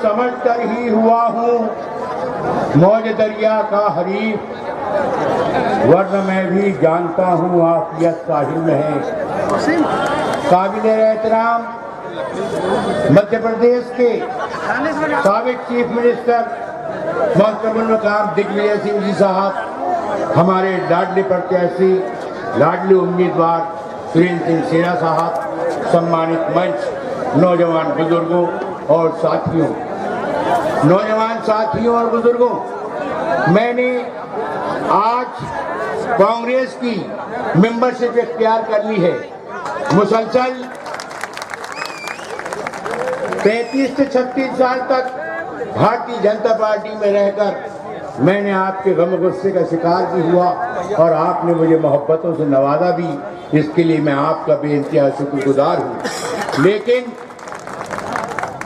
समझकर ही हुआ हूँ मौज दरिया का हरीफ, वरना मैं भी जानता हूँ आफियत साहिल में है। काबिल एहतराम मध्य प्रदेश के साबिक चीफ मिनिस्टर मोहतरम मकाम दिग्विजय सिंह जी साहब, हमारे लाडले प्रत्याशी लाडले उम्मीदवार सुरेंद्र सिंह सेना साहब, सम्मानित मंच, नौजवान बुजुर्गों और साथियों, नौजवान साथियों और बुजुर्गों, मैंने आज कांग्रेस की मेंबरशिप इख्तियार कर ली है। मुसलसल 35 से 36 साल तक भारतीय जनता पार्टी में रहकर मैंने आपके गम गुस्से का शिकार भी हुआ और आपने मुझे मोहब्बतों से नवाजा भी। इसके लिए मैं आपका बेइंतहा शुक्रगुजार हूँ। लेकिन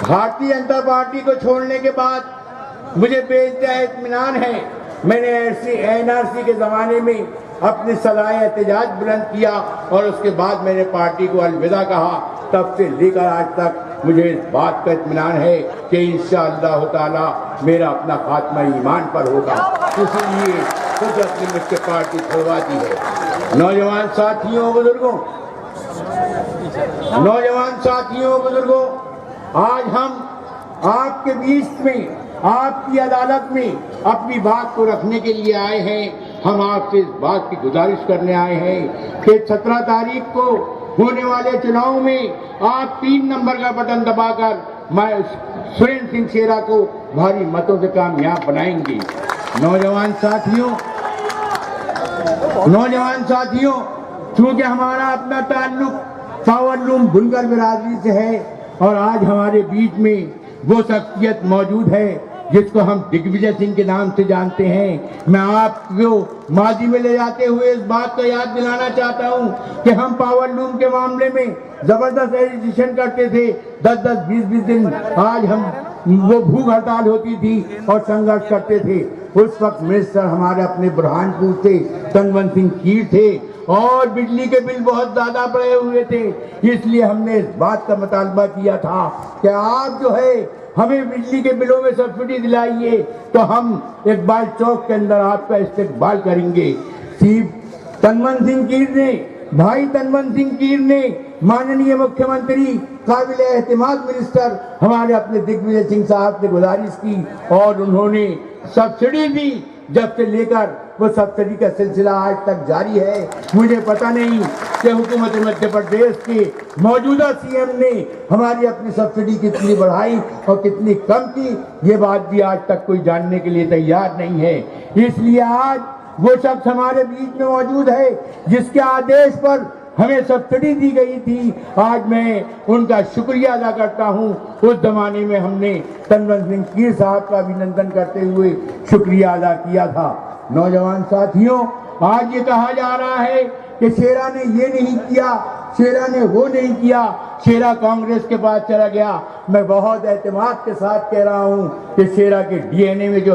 भारतीय जनता पार्टी को छोड़ने के बाद मुझे बेइंतहा इत्मीनान है। मैंने एनआरसी के ज़माने में अपनी सलाए एहतजाज बुलंद किया और उसके बाद मैंने पार्टी को अलविदा कहा। तब से लेकर आज तक मुझे इस बात का इत्मीनान है कि इंशाअल्लाह ताला मेरा अपना खात्मा ईमान पर होगा। इसलिए खुद अपनी मुझसे पार्टी छोड़वाती है। नौजवान साथियों बुजुर्गों, आज हम आपके बीच में, आपकी अदालत में अपनी बात को रखने के लिए आए हैं। हम आपसे इस बात की गुजारिश करने आए हैं कि 17 तारीख को होने वाले चुनाव में आप 3 नंबर का बटन दबाकर मैं सुरेंद्र सिंह शेरा को भारी मतों से कामयाब बनाएंगे। नौजवान साथियों, चूंकि हमारा अपना ताल्लुक पावरलूम बुनकर बिरादरी से है और आज हमारे बीच में वो शख्सियत मौजूद है जिसको हम दिग्विजय सिंह के नाम से जानते हैं। मैं आपको माजी में ले जाते हुए इस बात को याद दिलाना चाहता हूं कि हम पावरलूम के मामले में जबरदस्त एजिटेशन करते थे, 10-10, 20-20 दिन। आज हम वो भूख हड़ताल होती थी और संघर्ष करते थे। उस वक्त मिनिस्टर हमारे अपने बुरहानपुर से तनवंत सिंह कीर थे और बिजली के बिल बहुत ज्यादा बढ़े हुए थे। इसलिए हमने इस बात का मुतालबा किया था कि आप जो है हमें बिजली के बिलों में सब्सिडी दिलाइए, तो हम इकबाल चौक के अंदर आपका इस्तेकबाल करेंगे। तनवंत सिंह कीर ने, भाई तनवंत सिंह कीर ने माननीय मुख्यमंत्री काबिल एहतमाद मिनिस्टर हमारे अपने दिग्विजय सिंह साहब से गुजारिश की और उन्होंने सब्सिडी दी। जब से लेकर वो सब्सिडी का सिलसिला आज तक जारी है। मुझे पता नहीं कि हुकूमत मध्य प्रदेश के मौजूदा सीएम ने हमारी अपनी सब्सिडी कितनी बढ़ाई और कितनी कम की, ये बात भी आज तक कोई जानने के लिए तैयार नहीं है। इसलिए आज वो शख्स हमारे बीच में मौजूद है जिसके आदेश पर हमें सब्सिडी दी गई थी। आज मैं उनका शुक्रिया अदा करता हूं। उस जमाने में हमने तनवंत सिंह कीर साहब का अभिनंदन करते हुए शुक्रिया अदा किया था। नौजवान साथियों, आज ये कहा जा रहा है कि शेरा ने ये नहीं किया, शेरा ने वो नहीं किया, शेरा कांग्रेस के पास चला गया। मैं बहुत एतमाद के साथ कह रहा हूं कि शेरा के डीएनए में जो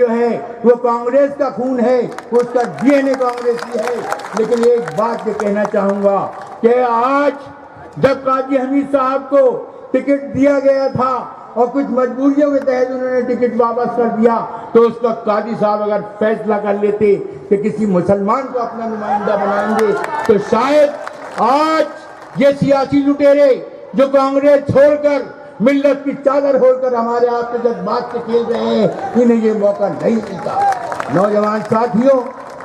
है वो कांग्रेस का खून है, उसका डीएनए कांग्रेस की है। लेकिन एक बात ये कहना चाहूंगा कि आज जब काजी हमीद साहब को टिकट दिया गया था और कुछ मजबूरियों के तहत उन्होंने टिकट वापस कर दिया, तो उस वक्त काजी साहब अगर फैसला कर लेते कि किसी मुसलमान को अपना नुमाइंदा बनाएंगे, तो शायद आज ये सियासी लुटेरे जो कांग्रेस छोड़कर मिल्लत की चादर ओढ़कर हमारे आपके जज्बात से खेल रहे हैं, इन्हें ये मौका नहीं मिलता। नौजवान साथियों,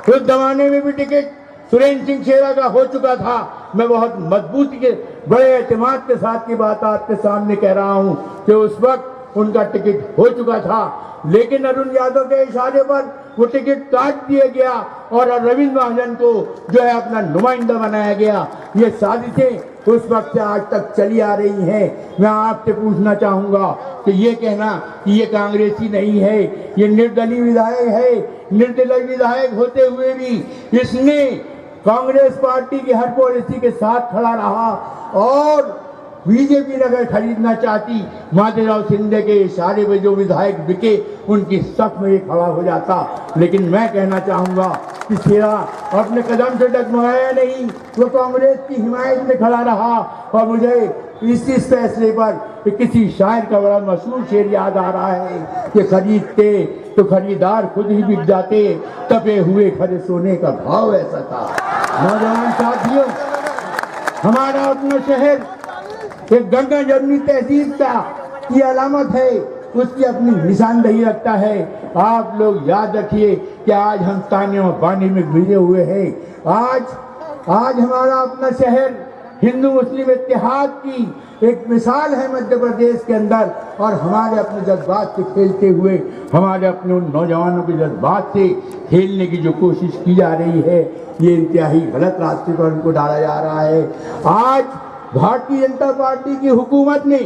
उस जमाने में भी टिकट सुरेंद्र सिंह शेरा का हो चुका था। मैं बहुत मजबूती के, बड़े एतमाद के साथ की बात आपके सामने कह रहा हूं कि उस वक्त उनका टिकट हो चुका था, लेकिन अरुण यादव के इशारे पर वो टिकट काट दिया गया और रविंद्र महाजन को जो है अपना नुमाइंदा बनाया गया। ये साजिशें उस वक्त से आज तक चली आ रही हैं। मैं आपसे पूछना चाहूंगा कि ये कहना कि ये कांग्रेसी नहीं है, ये निर्दलीय विधायक है, निर्दलीय विधायक होते हुए भी इसने कांग्रेस पार्टी की हर पॉलिसी के साथ खड़ा रहा और बीजेपी अगर खरीदना चाहती, माधवराव सिंधिया के इशारे पे जो विधायक बिके उनकी सफ में ये खड़ा हो जाता। लेकिन मैं कहना चाहूंगा कि शेरा अपने कदम से डगमगाया नहीं, वो कांग्रेस की हिमायत में खड़ा रहा। और मुझे इस फैसले पर किसी शायर का बड़ा मशहूर शेर याद आ रहा है कि खरीदते तो खरीदार खुद ही बिक जाते, तपे हुए खरे सोने का भाव ऐसा था। नौजवान साथियों, हमारा अपना शहर एक गंगा जमुनी तहजीब का की अलामत है, उसकी अपनी निशानदेही रखता है। आप लोग याद रखिए कि आज हम ताने और बाने में घिरे हुए हैं। आज हमारा अपना शहर हिंदू मुस्लिम इत्तेहाद की एक मिसाल है मध्य प्रदेश के अंदर, और हमारे अपने जज्बात से खेलते हुए, हमारे अपने उन नौजवानों के जज्बात से खेलने की जो कोशिश की जा रही है, ये इंतहाई गलत रास्ते पर उनको डाला जा रहा है। आज भारतीय जनता पार्टी की हुकूमत ने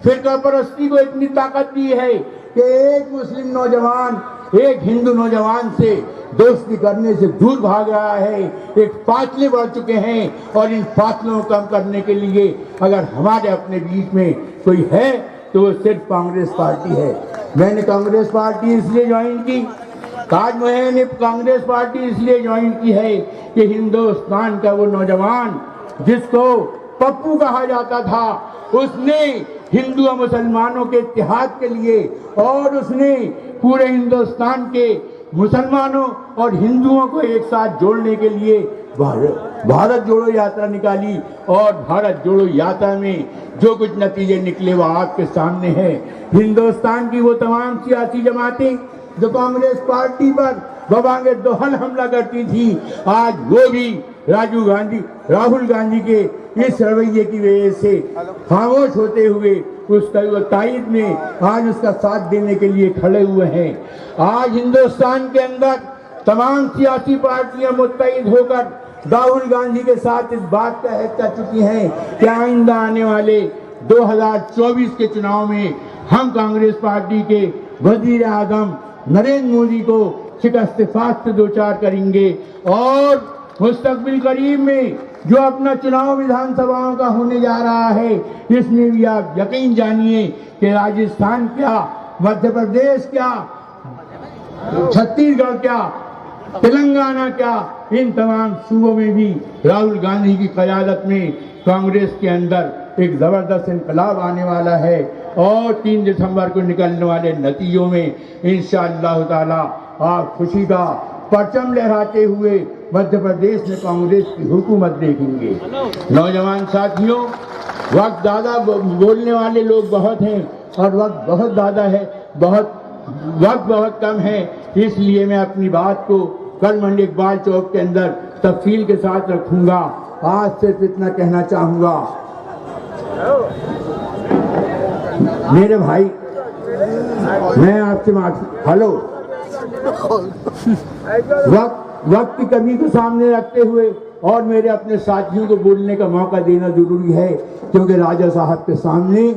फिरका परस्ती को इतनी ताकत दी है कि एक मुस्लिम नौजवान एक हिंदू नौजवान से दोस्ती करने से दूर भाग रहा है। एक फासले बढ़ चुके हैं, और इन फासलों को कम करने के लिए अगर हमारे अपने बीच में कोई है तो वो सिर्फ कांग्रेस पार्टी है। मैंने कांग्रेस पार्टी इसलिए ज्वाइन की, ताजमहल ने कांग्रेस पार्टी इसलिए ज्वाइन की है कि हिंदुस्तान का वो नौजवान जिसको पप्पू कहा जाता था, उसने हिंदू और मुसलमानों के इत्तेहाद के लिए, और उसने पूरे हिंदुस्तान के मुसलमानों और हिंदुओं को एक साथ जोड़ने के लिए भारत जोड़ो यात्रा निकाली। और भारत जोड़ो यात्रा में जो कुछ नतीजे निकले वो आपके सामने है। हिंदुस्तान की वो तमाम सियासी जमातें जो कांग्रेस पार्टी पर बबांगे दोहल हमला करती थी, आज वो भी राहुल गांधी के इस रवैये की वजह से खामोश होते हुए उसका तायद में आज उसका साथ देने के लिए खड़े हुए हैं। आज हिंदुस्तान के अंदर तमाम सियासी पार्टियां मुत्तहिद होकर राहुल गांधी के साथ इस बात का अहद कर चुकी हैं कि आइंदा आने वाले 2024 के चुनाव में हम कांग्रेस पार्टी के वजीर आजम नरेंद्र मोदी को शिकस्त फास्ट दो चार करेंगे, और मुस्तकबिल करीब में जो अपना चुनाव विधानसभाओं का होने जा रहा है, इसमें भी आप यकीन जानिए कि राजस्थान क्या, मध्य प्रदेश क्या, छत्तीसगढ़ क्या, तेलंगाना क्या, इन तमाम सूबों में भी राहुल गांधी की क़यादत में कांग्रेस के अंदर एक जबरदस्त इनकलाब आने वाला है। और 3 दिसंबर को निकलने वाले नतीजों में इंशाअल्लाह ताला आप खुशी का परचम लहराते हुए मध्य प्रदेश में कांग्रेस की हुकूमत देखेंगे। नौजवान साथियों, वक्त ज़्यादा बोलने वाले लोग बहुत हैं और वक्त बहुत ज़्यादा है, वक्त बहुत कम है, इसलिए मैं अपनी बात को कल मंडी इकबाल चौक के अंदर तफसील के साथ रखूंगा। आज सिर्फ इतना कहना चाहूँगा, मेरे भाई, मैं आपसे हेलो, वक्त की कमी को सामने रखते हुए और मेरे अपने साथियों को बोलने का मौका देना जरूरी है, क्योंकि राजा साहब के सामने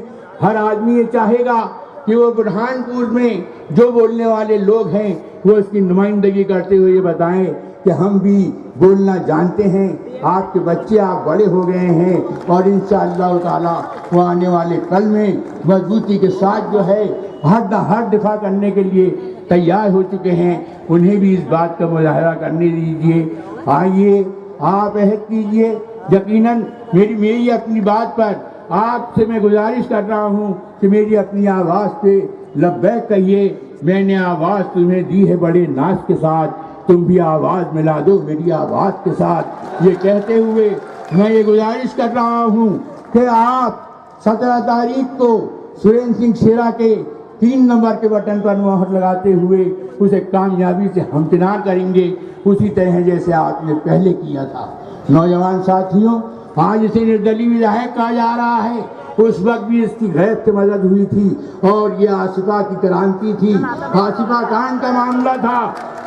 हर आदमी ये चाहेगा कि वो बुरहानपुर में जो बोलने वाले लोग हैं वो इसकी नुमाइंदगी करते हुए ये बताएं कि हम भी बोलना जानते हैं। आपके बच्चे आप बड़े हो गए हैं और इंशाअल्लाह ताला वो आने वाले कल में मजबूती के साथ जो है हर दिफा करने के लिए तैयार हो चुके हैं। उन्हें भी इस बात का मुजाहरा करने दीजिए। आइए, आप अहद कीजिए। यकीनन मेरी अपनी बात पर आपसे मैं गुजारिश कर रहा हूँ कि मेरी अपनी आवाज़ पे लब्बैक कहिए। मैंने आवाज़ तुम्हें दी है बड़े नाज के साथ, तुम भी आवाज़ मिला दो मेरी आवाज़ के साथ। ये कहते हुए मैं ये गुजारिश कर रहा हूँ कि आप 17 तारीख को सुरेंद्र सिंह शेरा के 3 नंबर के बटन पर मोहर लगाते हुए उसे कामयाबी से हमकिनार करेंगे, उसी तरह जैसे आपने पहले किया था। नौजवान साथियों, आज इसे निर्दलीय विधायक कहा जा रहा है, उस वक्त भी इसकी गैर से मदद हुई थी और ये आसिफा की क्रांति थी। आसिफा कांड का मामला था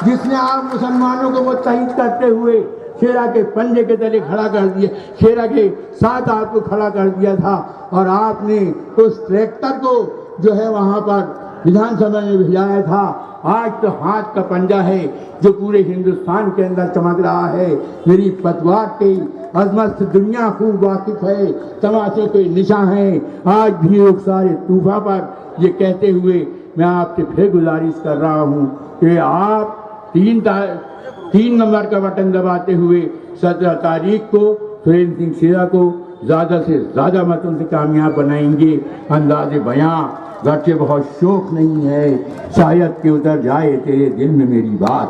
जिसने आप मुसलमानों को मुत्तहिद करते हुए शेरा के पंजे के तले खड़ा कर दिया, शेरा के साथ आपको खड़ा कर दिया था और आपने उस ट्रैक्टर को जो है वहाँ पर विधानसभा में भिजाया था। आज तो हाथ का पंजा है जो पूरे हिंदुस्तान के अंदर चमक रहा है। मेरी पतवार के अजमत से दुनिया खूब वाकिफ है, तमाशे के निशान हैं आज भी लोग सारे तूफा पर। ये कहते हुए मैं आपसे फिर गुजारिश कर रहा हूँ कि आप 3 नंबर का बटन दबाते हुए 17 तारीख को सुरेंद्र सिंह शेरा को ज़्यादा से ज़्यादा मतों से कामयाब बनाएंगे। अंदाज़े बयां घर से बहुत शौक नहीं है, शायद कि उतर जाए तेरे दिल में मेरी बात।